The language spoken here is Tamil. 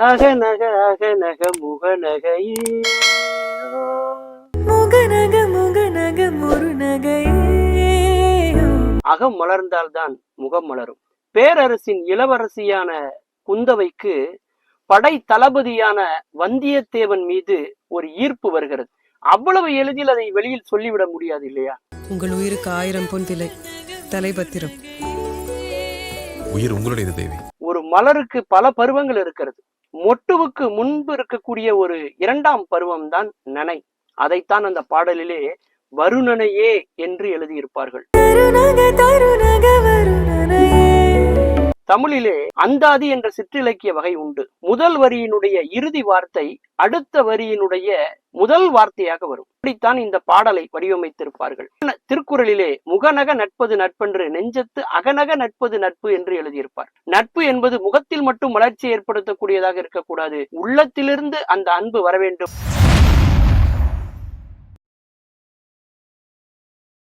அகநக அகநக முகநகையே முகநக முகநக முருநகையே. அகம் மலர்ந்தால்தான் முகம் மலரும். பேரரசின் இளவரசியான குந்தவைக்கு படை தளபதியான வந்தியத்தேவன் மீது ஒரு ஈர்ப்பு வருகிறது. அவ்வளவு எளிதில் அதை வெளியில் சொல்லிவிட முடியாது இல்லையா? உங்கள் உயிருக்கு 1000 பொன் விலை. தலைபத்திரம். உயிர் உங்களுடையது தேவி. ஒரு மலருக்கு பல பருவங்கள் இருக்கிறது. மொட்டுவுக்கு முன்பு இருக்கக்கூடிய ஒரு 2ஆம் பருவம் தான் நனை. அதைத்தான் அந்த பாடலிலே வருணனையே என்று எழுதியிருப்பார்கள். தருநக தருநக வருணனையே. தமிழிலே அந்தாதி என்ற சிற்றிலக்கிய வகை உண்டு. முதல் வரியினுடைய இறுதி வார்த்தை அடுத்த வரியினுடைய முதல் வார்த்தையாக வரும். இப்படித்தான் இந்த பாடலை வடிவமைத்திருப்பார்கள். திருக்குறளிலே முகநக நட்பது நட்பென்று நெஞ்சத்து அகநக நட்பது நட்பு என்று எழுதியிருப்பார். நட்பு என்பது முகத்தில் மட்டும் வளர்ச்சி ஏற்படுத்தக்கூடியதாக இருக்கக்கூடாது, உள்ளத்திலிருந்து அந்த அன்பு வர வேண்டும்.